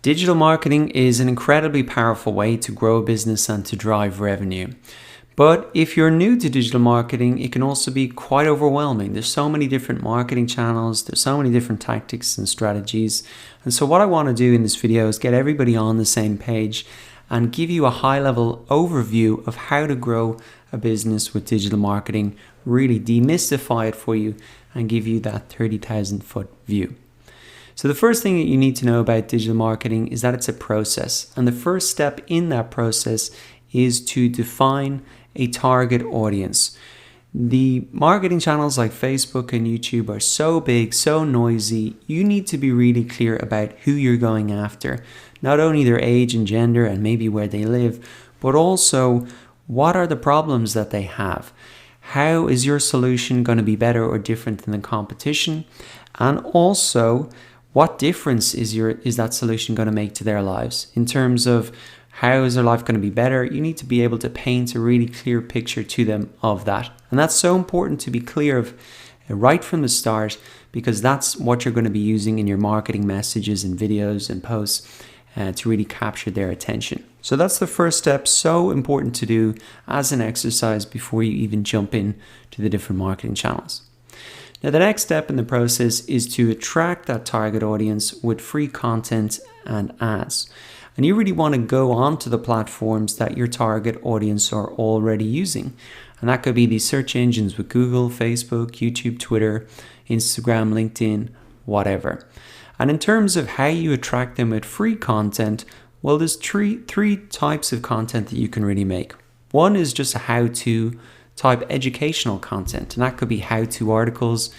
Digital marketing is an incredibly powerful way to grow a business and to drive revenue. But if you're new to digital marketing, it can also be quite overwhelming. There's so many different marketing channels, there's so many different tactics and strategies. And so what I want to do in this video is get everybody on the same page and give you a high-level overview of how to grow a business with digital marketing, really demystify it for you and give you that 30,000-foot view. So the first thing that you need to know about digital marketing is that it's a process. And the first step in that process is to define a target audience. The marketing channels like Facebook and YouTube are so big, so noisy, you need to be really clear about who you're going after. Not only their age and gender and maybe where they live, but also what are the problems that they have. How is your solution going to be better or different than the competition? And also, what difference is that solution going to make to their lives? In terms of how is their life going to be better, you need to be able to paint a really clear picture to them of that. And that's so important to be clear of right from the start, because that's what you're going to be using in your marketing messages and videos and posts to really capture their attention. So that's the first step, so important to do as an exercise before you even jump in to the different marketing channels. Now, the next step in the process is to attract that target audience with free content and ads. And you really want to go onto the platforms that your target audience are already using. And that could be these search engines with Google, Facebook, YouTube, Twitter, Instagram, LinkedIn, whatever. And in terms of how you attract them with free content, well, there's three types of content that you can really make. One is just a how-to type educational content, and that could be how-to articles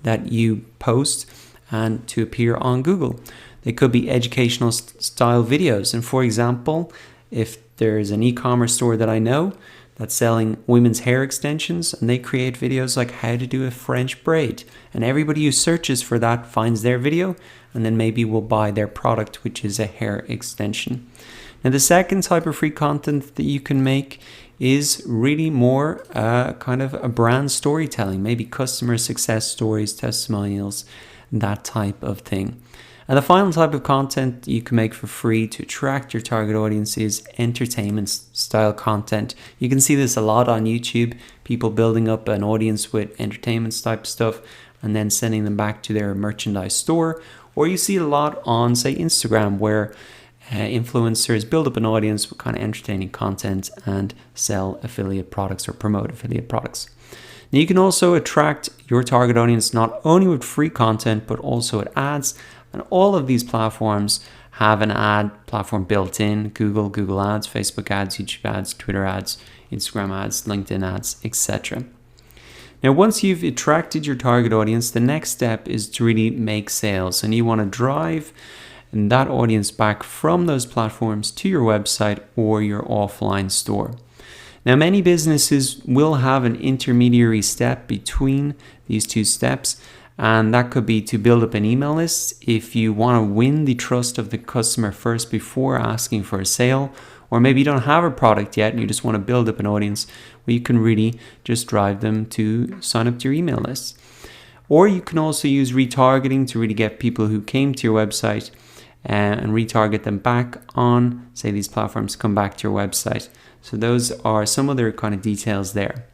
that you post and to appear on Google. They could be educational style videos, and for example, if there's an e-commerce store that I know that's selling women's hair extensions, and they create videos like how to do a French braid, and everybody who searches for that finds their video and then maybe will buy their product, which is a hair extension. Now, the second type of free content that you can make is really more kind of a brand storytelling, maybe customer success stories, testimonials, that type of thing. And the final type of content you can make for free to attract your target audience is entertainment style content. You can see this a lot on YouTube, people building up an audience with entertainment type stuff and then sending them back to their merchandise store. Or you see a lot on, say, Instagram, where influencers build up an audience with kind of entertaining content and sell affiliate products or promote affiliate products. Now, you can also attract your target audience not only with free content, but also with ads. And all of these platforms have an ad platform built in: Google ads, Facebook ads, YouTube ads, Twitter ads, Instagram ads, LinkedIn ads, etc. Now, once you've attracted your target audience, the next step is to really make sales. And you want to drive that audience back from those platforms to your website or your offline store. Now, many businesses will have an intermediary step between these two steps, and that could be to build up an email list if you want to win the trust of the customer first before asking for a sale. Or maybe you don't have a product yet and you just want to build up an audience where you can really just drive them to sign up to your email list. Or you can also use retargeting to really get people who came to your website and retarget them back on, say, these platforms, come back to your website. So those are some other kind of details there.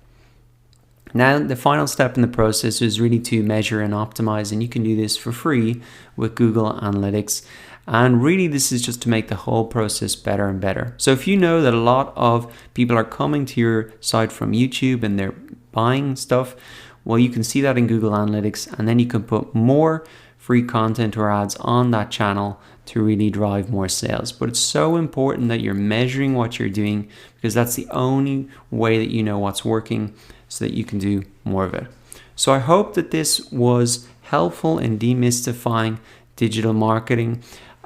Now, the final step in the process is really to measure and optimize, and you can do this for free with Google Analytics. And really, this is just to make the whole process better and better. So if you know that a lot of people are coming to your site from YouTube and they're buying stuff, well, you can see that in Google Analytics, and then you can put more free content or ads on that channel to really drive more sales. But it's so important that you're measuring what you're doing, because that's the only way that you know what's working, so that you can do more of it. So I hope that this was helpful in demystifying digital marketing.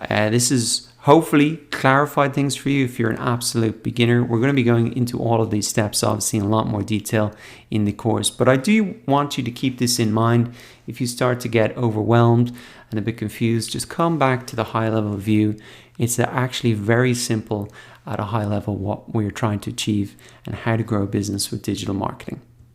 This has hopefully clarified things for you if you're an absolute beginner. We're going to be going into all of these steps, obviously, in a lot more detail in the course. But I do want you to keep this in mind. If you start to get overwhelmed and a bit confused, just come back to the high level view. It's actually very simple at a high level what we're trying to achieve and how to grow a business with digital marketing.